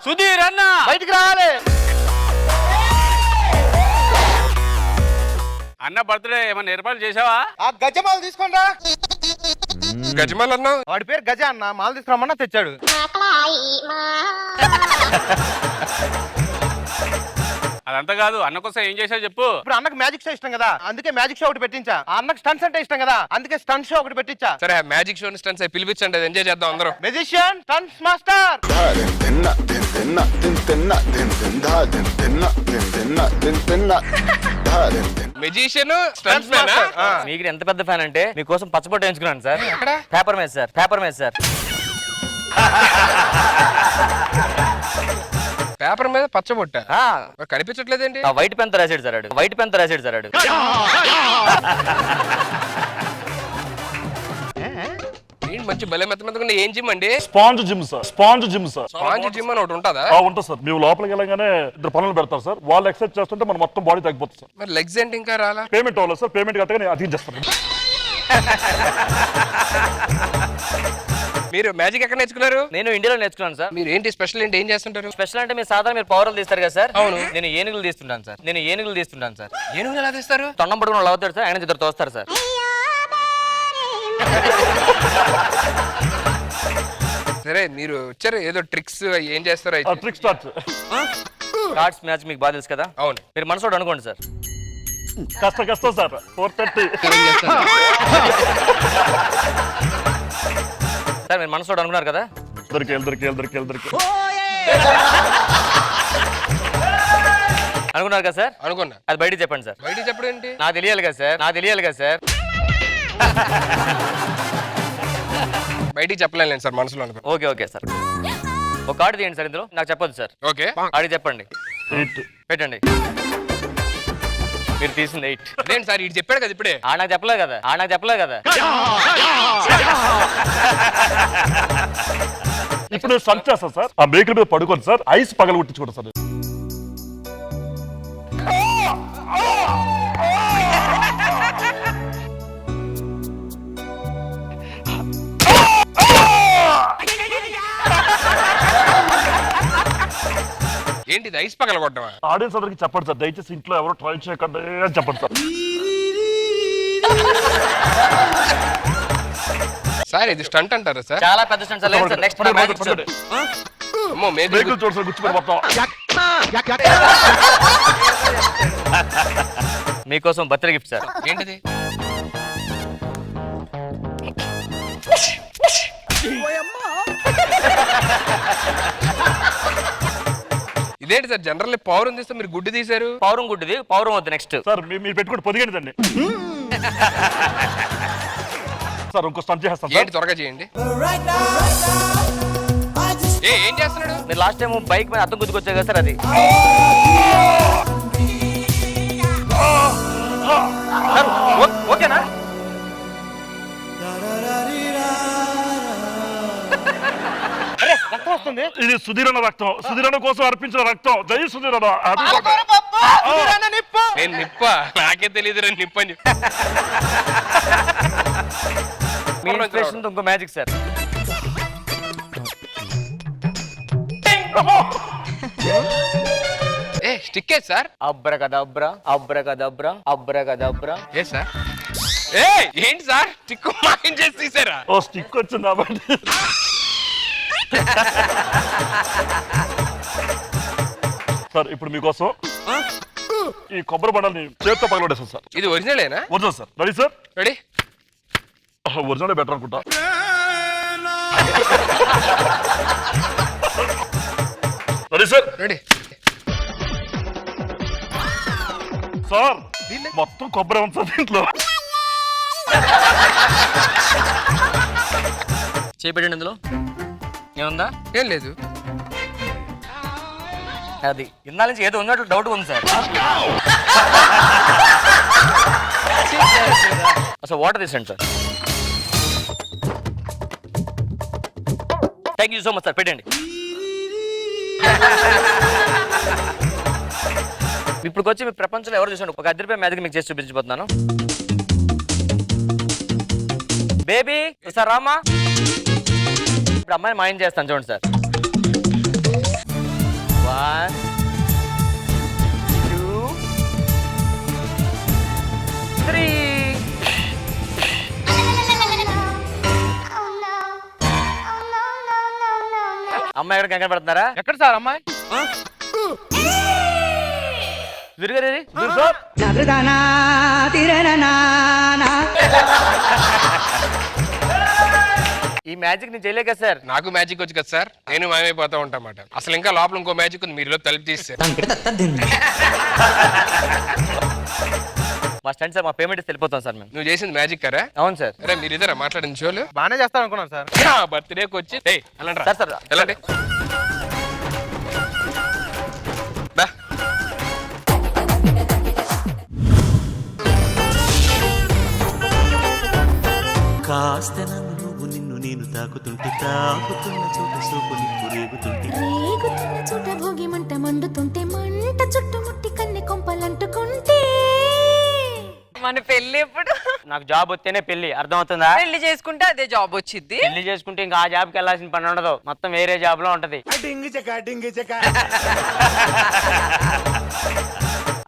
సుధీర్ అన్న బయటికి రావాలి. అన్న బర్త్డే ఏమన్నా ఏర్పాటు చేసావా? ఆ గజమాలు తీసుకోండి రా. గజమాల్ అన్న వాడి పేరు గజ అన్న. మాలు తీసుకురామన్నా తెచ్చాడు. అదంతా కాదు, అన్న కోసం ఏం చేసావు చెప్పు. ఇప్పుడు అన్నకు మ్యాజిక్ షో ఇష్టం కదా, అందుకే మ్యాజిక్ షో ఒకటి పెట్టించా. ఆ అన్నకు స్టంట్స్ అంటే ఇష్టం కదా, అందుకే స్టంట్ షో ఒకటి పెట్టించా. సరే మ్యాజిక్ షో స్టంట్స్ పిలిపించండి, అది ఎంజాయ్ చేద్దాం అందరం. Magician stunts master. Magician stunts man. మీకు ఎంత పెద్ద ఫ్యాన్ అంటే మీకోసం పచ్చబొట్టు ఎంచుకున్నాను సార్. పేపర్ మీద సార్, పేపర్ మీద సార్. పేపర్ మీద పచ్చబొట్ట కనిపించట్లేదేంటి? వైట్ పెన్ తో రాసాడు సార్. వైట్ పెన్ తో రాసాడు సార్. ఏంటి మంచి భలే మెత్త మెత్తగా ఏం జిమ్ అండి? Sponge gym sir. Sponge gym sir. Sponge gym అని ఒకటి ఉంటుందా? ఉంటుంది సార్. మేము లోపలికి వెళ్ళగానే ఇద్దరు పనులు పెడతారు సార్. వాళ్ళు ఎక్సర్సైజ్ చేస్తుంటే మన మొత్తం బాడీ తగ్గిపోతుంది సార్. మరి లెగ్స్ ఏంటి ఇంకా రాలా? పేమెంట్ అవ్వలేదు సార్. పేమెంట్ కట్టగానే అది చేస్తారు. మీరు మ్యాజిక్ ఎక్కడ నేర్చుకున్నారు? నేను ఇండియాలో నేర్చుకున్నాను సార్. మీరు ఏంటి స్పెషల్ ఏంటి, ఏం చేస్తుంటారు? స్పెషల్ అంటే మీరు సాధారణ మీరు పౌడర్లు తీస్తారు కదా సార్. అవును. నేను ఏనుగులు తీస్తుంటాను సార్. సార్. ఏనుగులు ఎలా తీస్తారు? తొండం పడుకుని వాళ్ళు అవుతారు సార్, ఆయన ఇద్దరు తోస్తారు సార్. సరే మీరు వచ్చారు, ఏదో ట్రిక్స్ ఏం చేస్తారో ట్రిక్ స్టార్ట్. కార్డ్స్ మ్యాచ్ మీకు బాగా తెలుసు కదా. అవును. మీరు మనసులో అనుకోండి సార్. కష్టం సార్. 430 సార్ మీరు మనసులో అనుకున్నారు కదా. అనుకున్నారు కదా సార్. అనుకున్నా. అది బయటికి చెప్పండి సార్. బయటికి చెప్పడం ఏంటి? నాకు తెలియాలి కదా సార్. బయటికి చెప్పలేను సార్, మనసులో అనుకో. Okay sir. ఒక కార్డు తీయండి సార్. ఇందులో నాకు చెప్పొద్దు సార్. ఓకే ఆడికి చెప్పండి. పెట్టండి. మీరు తీసింది 8. అదేంటి సార్ ఇటు చెప్పాడు కదా ఇప్పుడే. నాకు చెప్పలేదు కదా. ఇప్పుడు స్టంట్ చేస్తాను సార్. ఆ మేకల మీద పడుకోండి సార్. ఐస్ పగల కొట్టించుకోండి సార్. ఏంటి ఐస్ పగల కొట్టమా? ఆడియన్స్ అందరికి చెప్పండి సార్. దయచేసి ఇంట్లో ఎవరు ట్రై చేయకండి అని చెప్పండి సార్. సార్ ఇది స్టంట్ అంటారా సార్? చాలా పెద్ద స్టంట్ సార్. నెక్స్ట్ అమ్మో మేకలు చూడు సార్. గుచ్చిపోయి మొత్తం మీకోసం బర్త్డే గిఫ్ట్ సార్. ఏంటిది? ఇదేంటి సార్, జనరల్ పౌరం తీస్తే మీరు గుడ్డు తీశారు. పౌరం గుడ్డిది, పౌరం వద్దు. నెక్స్ట్ సార్ మీరు పెట్టుకుంటే పొదిగండి సార్. ఇంకో స్టంట్ చేస్తాను ఏంటి త్వరగా చేయండి. ఏం చేస్తున్నాడు? మీరు లాస్ట్ టైం బైక్ మీద అద్దం గుద్దుకొచ్చారు కదా సార్. అది ఓకేనా? రక్తం వస్తుంది. ఇది సుధీరణ రక్తం. సుధీరణ కోసం అర్పించిన రక్తం. జై సుధీరణ. నేను నిప్ప, నాకే తెలియదు నిప్ప అని చెప్పి. మీ ఇన్స్పిరేషన్ ఇంకో magic sir. Stick sir. Abracadabra. ఏ సార్? ఏంటి సార్ స్టిక్ మాయం చేసి తీసారా? ఓ స్టిక్ వచ్చింది కాబట్టి. సార్ ఇప్పుడు మీకోసం ఈ కొబ్బరి బండల్ని చేత్తో పగలబడేస్తాను సార్. ఇది ఒరిజినలేనా? Original sir. Ready sir? Ready. Original better అనుకుంటా. Ready sir? Ready sir. మొత్తం కొబ్బరి ఉంది సార్ దీంట్లో. చేపెట్టండి. ఇందులో ఏముందా? ఏం లేదు. అది ఇన్నాళ్ళ నుంచి ఏదో ఉన్నట్లు డౌట్ ఉంది సార్. అసలు వాటర్ తీసండి sir. Thank you so much sir. పెట్టండి. ఇప్పుడు వచ్చి మీ ప్రపంచంలో ఎవరు చూసండి ఒక 10 రూపాయల మ్యాజిక్ మీకు చేసి చూపించబోతున్నాను. Baby sir Rama. ఇప్పుడు అమ్మాయిని మాయం చేస్తాను చూడండి సార్. అమ్మాయి ఎక్కడ కంగారు పడుతున్నారా? ఎక్కడ సార్ అమ్మాయి? తిరిగారు ఈ మ్యాజిక్ నేను చేయలేక సార్. నాకు మ్యాజిక్ వచ్చి కదా సార్, నేను మాయమైపోతా ఉంటామాట. అసలు ఇంకా లోపల ఇంకో మ్యాజిక్ ఉంది, మీరు తలుపు తీస్తే. మా స్టంట్ సార్, మా పేమెంట్ వెళ్ళిపోతాం సార్ మేము. నువ్వు చేసింది మ్యాజిక్ కరా? అవును సార్. అరే మీరు ఇద్దరా మాట్లాడిన షోలు? బాగానే చేస్తాను అనుకున్నాను సార్. బర్త్డేకి వచ్చి వెళ్ళండి సార్ సార్ వెళ్ళండి. బా. కాస్త నువ్వు నిన్ను నేను తాకుతుంటే తాకుతున్న చోట సోపు నిప్పు రేగుతుంటే రేగుతున్న చోట భోగి మంట మండుతుంటే మంట చుట్టుముట్టి కన్నె కొంపలంటుకుంటే మన పెళ్లి ఎప్పుడు? నాకు జాబ్ వస్తేనే పెళ్లి, అర్థమవుతుందా? పెళ్లి చేసుకుంటే అదే జాబ్ వచ్చింది. పెళ్లి చేసుకుంటే ఇంకా ఆ జాబ్కి వెళ్ళాల్సిన పని ఉండదు, మొత్తం వేరే జాబ్ లో ఉంటది.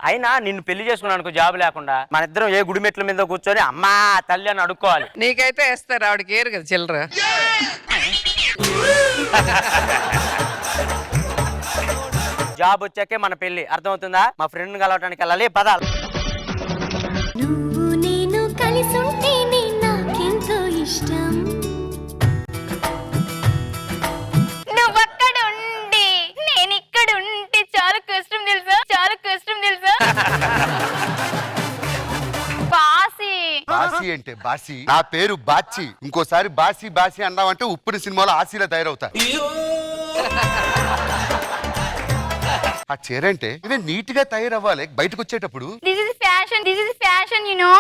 అయినా నిన్ను పెళ్లి చేసుకున్నాను జాబ్ లేకుండా మన ఇద్దరం ఏ గుడి మెట్ల మీద కూర్చొని అమ్మా తల్లి అని అడుక్కోవాలి. నీకైతే వేస్తారు, ఆవిడకి ఏరు కదా చిల్లర. జాబ్ వచ్చాకే మన పెళ్లి, అర్థమవుతుందా? మా ఫ్రెండ్ కలవటానికి వెళ్ళాలి, పదాలు. నువ్వు నేను కలిసుంటేనే నాకెంతో ఇష్టం. నువ్వక్కడుండి నేను ఇక్కడ ఉంటే చాలా కష్టం తెలుసా, చాలా కష్టం తెలుసా. బాసి బాసి అంటే బాసి, నా పేరు బాచి. ఇంకోసారి బాసి బాసి అన్నావంటే ఉప్పుని సినిమాలో ఆశీలా తయారవుతా. ఆ చీర అంటే ఇదే నీట్ గా తయారవ్వాలి బయటకు వచ్చేటప్పుడు. This is fashion, this is fashion you know.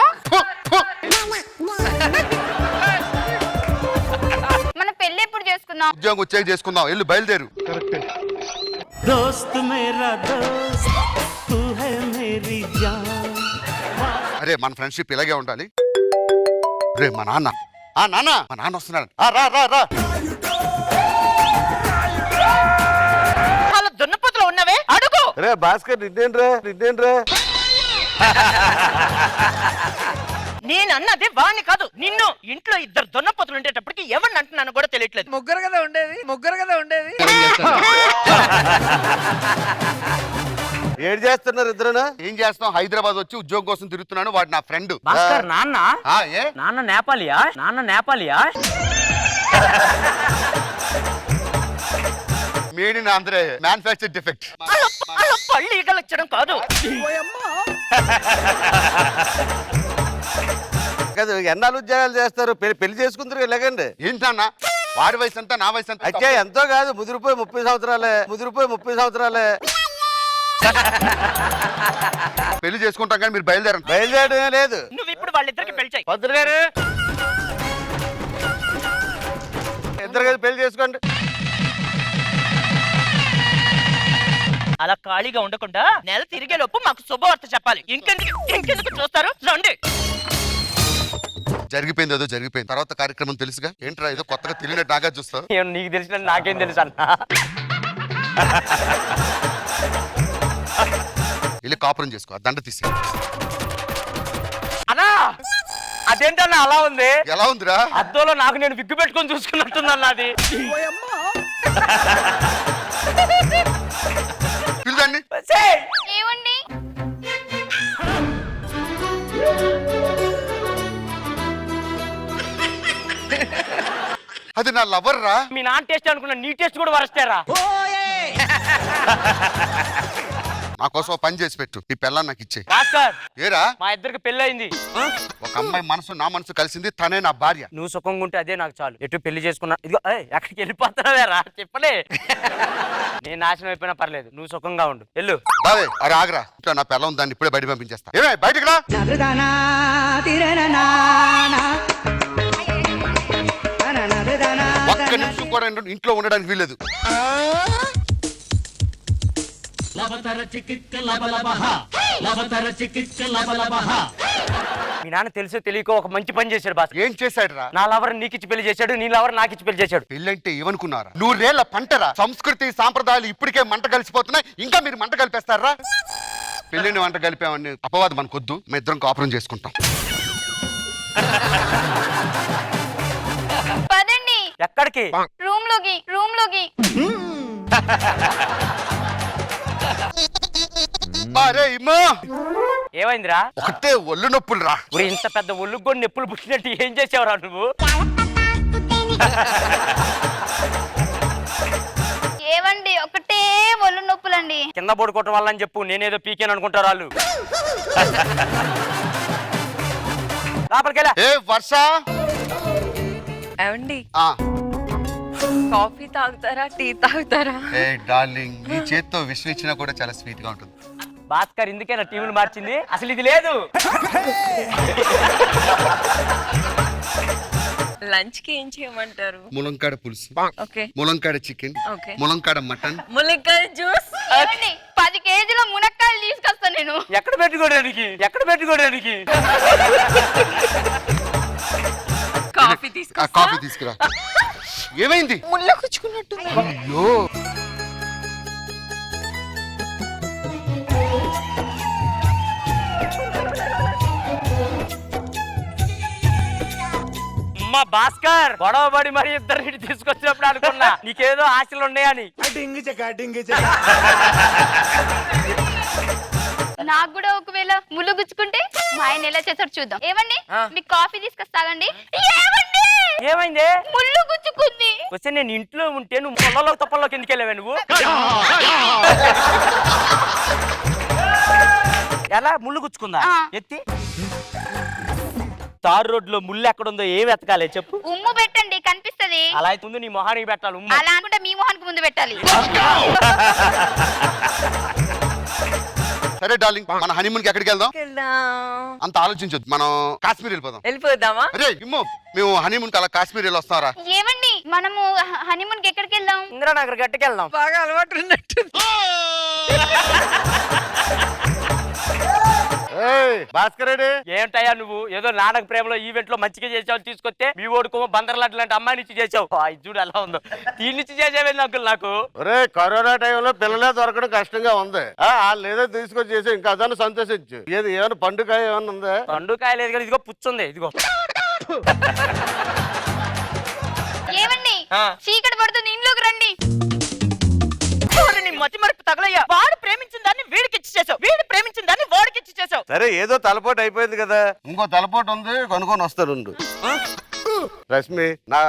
మన పెళ్లి ఎప్పుడు చేసుకుందాం? ఉద్యోగం వచ్చాక చేసుకుందాం, వెళ్ళు బయలుదేరు. దోస్త్ మేరా దోస్త్ తూ హై మేరీ జాన్. అరే మన ఫ్రెండ్షిప్ ఇలాగే ఉండాలి. రే మా నాన్న, ఆ నాన్న, మా నాన్న వస్తున్నాడు. రా రా రా. దున్నపోతులో ఉన్నవే అడుగు. రే భాస్కర్, నిన్నేంట్రా నిన్నేంట్రా? నేను అన్నది వాణ్ణి కాదు నిన్ను. ఇంట్లో ఇద్దరు దున్నపోతులు ఉండేటప్పటికి ఎవరిని అంటున్నాను కూడా తెలియట్లేదు. ముగ్గురు కదా ఉండేది, ముగ్గురు కదా ఉండేది. ఏడు చేస్తున్నారు ఇద్దరునా? ఏం చేస్తాం, హైదరాబాద్ వచ్చి ఉద్యోగం కోసం తిరుగుతున్నాను. వాడు నా ఫ్రెండ్. భాస్కర్ నాన్న, ఏ నాన్న నేపాలియా? నాన్న నేపాలియా? Made in Andhra, manufacture defect. పళ్ళు ఈగలొచ్చడం కాదు. కదా ఎన్నాళ్ళు ఉద్యోగాలు చేస్తారు, పెళ్లి చేసుకుంటారు ఎలాగండి? ఏంటన్నా వాడి వయసు అంతా నా వయసు అంతా? అయితే ఎంతో కాదు, ముదిరిపోయి 30 సంవత్సరాలే, ముదిరిపోయి 30 సంవత్సరాలే. పెళ్లి చేసుకుంటాం కానీ మీరు బయలుదేరండి. బయలుదేరడమే లేదు. నువ్వు ఇప్పుడు వాళ్ళిద్దరికి పెళ్లి చేయి. పంతులు గారు, ఇద్దరు కలిసి పెళ్లి చేసుకోండి. అలా ఖాళీగా ఉండకుండా నెల తిరిగే లోపు మాకు శుభవార్త చెప్పాలి. ఇంకెందుకు చూస్తారు, రండి. జరిగిపోయింది ఏదో జరిగిపోయింది, తర్వాత కార్యక్రమం తెలుసుగా. ఏంట్రా ఏదో కొత్తగా తెలియనట్టు నాగా చూస్తావు? ఏం నీకు తెలిసిన నాకేం తెలుసు అన్న. వెళ్ళి కాపురం చేసుకో, దండ తీసి. అన్నా అదేంటన్నా అలా ఉంది? ఎలా ఉందిరా? అద్దంలో నాకు నేను విగ్గు పెట్టుకొని చూసుకున్నట్టుంది అన్నది. పిల్లదాన్ని ఏమండి? అది నా లవర్ రా. మీ నాన్న టేస్ట్ అనుకున్నా, నీ టేస్ట్ కూడా వరస్తారా? నా కోసం పని చేసి పెట్టు, ఈ పిల్లని నాకు ఇచ్చే. భాస్కర్, ఏరా మా ఇద్దరికి పెళ్లి అయింది. ఒక అమ్మాయి మనసు నా మనసు కలిసింది, తనే నా భార్య. నువ్వు సుఖంగా ఉంటే అదే నాకు చాలు. ఎటు పెళ్లి చేసుకున్నా ఇదిగో ఎక్కడికి వెళ్ళిపోతున్నావేరా చెప్పలే. నేను నాశనం అయిపోయినా పర్లేదు, నువ్వు సుఖంగా ఉండు, వెళ్ళు. బావే అరే ఆగరా, ఇంట్లో నా పిల్ల దాన్ని ఇప్పుడే బయట పంపించేస్తా. ఏమే బయటకు రా. ఒక్క నిమిషం కూడా ఇంట్లో ఉండడానికి వీల్లేదు. మీ నాన్న తెలిసో తెలియకో ఒక మంచి పని చేశాడు భాస్కర్. ఏం చేశాడు రా? నా లవర్ నీకిచ్చి పెళ్లి చేశాడు, నీ లవర్ నాకిచ్చి పెళ్లి చేశాడు. పెళ్ళంటే ఏమనుకున్నారా? 100 ఏళ్ల పంటరా. సంస్కృతి సాంప్రదాయాలు ఇప్పటికే మంట కలిసిపోతున్నాయి, ఇంకా మీరు మంట కలిపేస్తారా? పెళ్ళిని వంట కలిపామని అపవాదం మనకొద్దు, మేము ఇద్దరం కాపురం చేసుకుంటాం. పదండి. ఎక్కడికి? రూమ్ లోకి అరే ఇమ్మా ఏమైందిరా? ఒకటే ఒళ్ళు నొప్పులు రా. ఒరేయ్, ఇంత పెద్ద ఒళ్ళు కూడా నొప్పులు పుట్టినట్టు ఏం చేసావురా నువ్వు? ఏవండి ఒకటే ఒళ్ళు నొప్పులండి. కింద పడుకోవటం వల్ల అని చెప్పు, నేనేదో పీకేను అనుకుంటారు వాళ్ళు. లోపలికెళ్ళా. ఏ వర్ష ఏమండి ఆ, కాఫీ తాగుతారా టీ తాగుతారా? ఏ డార్లింగ్ నీ చేత్తో విష్ ఇచ్చినా కూడా చాలా స్వీట్ గా ఉంటుంది. భాస్కర్ ఇందుకేనా టీములు మార్చింది? అసలు ఇది లేదు. లంచ్ కి ఏం చేయమంటారు? ములంకాడ పులుసు, ఓకే ములంకాడ చికెన్, ఓకే. ములంకాడ మటన్. ములక్కాయ జ్యూస్. 10 కేజీల మునక్కాయలు తీసుకొస్తాను నేను. ఎక్కడ పెట్టుకోవడానికి? కాఫీ ఆ, తీసుకొస్తా. కాఫీ తీసుకురా. ఏమైంది? ముళ్ళ కుచ్చుకున్నట్టు. అయ్యో అమ్మా భాస్కర్, గొడవ పడి మరి ఇద్దరిని తీసుకొచ్చినప్పుడు అనుకున్నా నీకేదో ఆశలు ఉన్నాయని. నాకు కూడా ఒకవేళ ముళ్ళు గుచ్చుకుంటే మా ఆయన ఎలా చేస్తాడు చూద్దాం. ఏవండి మీకు కాఫీ తీసుకొస్తాగండి. ఏవండి ఏమైంది? ముళ్ళు గుచ్చుకుంది. వస్తే నేను ఇంట్లో ఉంటే నువ్వు పొలంలో తప్పల్లోకి ఎందుకు వెళ్ళావే నువ్వు? ఎలా ముళ్ళు గుచ్చుకుందా? ఆ. ఎత్తి తారు రోడ్లో ముళ్ళు ఎక్కడుందో ఏం ఎతకాలి చెప్పు. ఉమ్ము పెట్టండి కనిపిస్తది. అలా అయితే ముందు నీ మొహానికి పెట్టాలి ఉమ్ము. అలా అనుకుంటే మీ మొహానికి ముందు పెట్టాలి. సరే డార్లింగ్, మన హనీమూన్ కి ఎక్కడికి వెళ్దాం? వెళ్దాం. అంత ఆలోచించొద్దు, మనం కాశ్మీర్ వెళ్ళిపోదాం. వెళ్ళిపోదామా? అరే ఇమ్మో, మేము హనీమూన్ కి అలా కాశ్మీర్ వెళ్ళి వస్తారా? ఏవండి మనము హనీమూన్ కి ఎక్కడికి వెళ్దాం? ఇందిరానగర్ గట్టుకు వెళ్దాం. బాగా అలవాటు ఉన్నట్టు. భాస్కర్ రెడ్డి ఏంటయ్యా నువ్వు ఏదో నాన్నకు ప్రేమలో ఈవెంట్ లో మంచిగా చేసావు తీసుకొస్తే మీ ఓడుకో బందర్లాంటి లాంటి అమ్మాయి నుంచి చేసావు. ఇది చూడు ఎలా ఉందో. దీని నుంచి చేసేవేంది అంకుల్ నాకు? ఒరే కరోనా టైంలో పిల్లలే దొరకడం కష్టంగా ఉంది. వాళ్ళు ఏదో తీసుకొచ్చి చేసి ఇంకా అదನ್ನು సంతోషించు. ఏది ఏమైనా పండుగ ఏమన్నా ఉందా? పండుకాయ లేదు కానీ ఇదిగో పుచ్చుంది. ఇదిగో ఏవండి ఆ. చీకటి పడుతుంది ఇంట్లోకి రండి. నీ మతి మరుపు తగలయ్యా. వాడు ప్రేమించిన దాన్ని వీడికి ఇచ్చి చేసావు, వీడు ప్రేమించిన దాన్ని వాడికి ఇచ్చి చేసావు. సరే ఏదో తలపోటు అయిపోయింది కదా, ఇంకో తలపోటు ఉంది కొనుక్కొని వస్తాను. రష్మి నా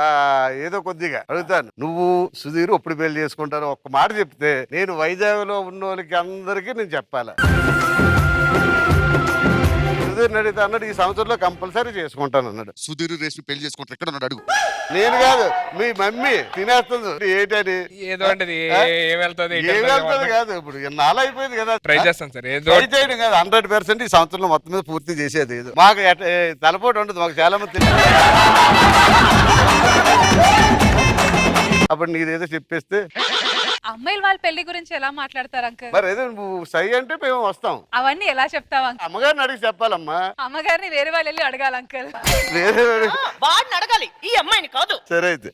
ఏదో కొద్దిగా అడుగుతాను, నువ్వు సుధీర్ ఎప్పుడు పెళ్లి చేసుకుంటారు ఒక్క మాట చెప్తే నేను వైజాగ్ లో ఉన్న వాళ్ళకి అందరికీ నేను చెప్పాలా. సుధీర్ అడిగితే అన్నాడు ఈ సంవత్సరంలో కంపల్సరీ చేసుకుంటాను అన్నాడు. సుధీర్ రేష్మి పెళ్లి చేసుకుంటారు, ఎక్కడ ఉన్నాడు అడుగు. నేను కాదు మీ మమ్మీ తినేస్తుంది ఏంటని. ఏదో అంటే ఏం వెళ్తుంది ఏం వెళ్తుంది కాదు, ఇప్పుడు నాలుగు అయిపోయింది కదా. ట్రై చేస్తాను సార్. ఏదో ట్రై చేయడం కాదు, 100% ఈ సంవత్సరంలో మొత్తం మీద పూర్తి చేసేది. ఏదో మాకు తలపోటు ఉండదు, మాకు చాలా మంది తెలుసు. అప్పుడు నీదేదో చెప్పేస్తే అమ్మాయిలు వాళ్ళ పెళ్లి గురించి ఎలా మాట్లాడతారు అంకుల్? మరి ఏదో నువ్వు సై అంటే మేము వస్తాం. అవన్నీ ఎలా చెప్తావు అంకుల్? అమ్మగారిని అడిగి చెప్పాలమ్మా. అమ్మగారిని వేరే వాళ్ళు వెళ్ళి అడగాలి అంకుల్. వేరే వాడిని అడగాలి, ఈ అమ్మాయిని కాదు. సరే అయితే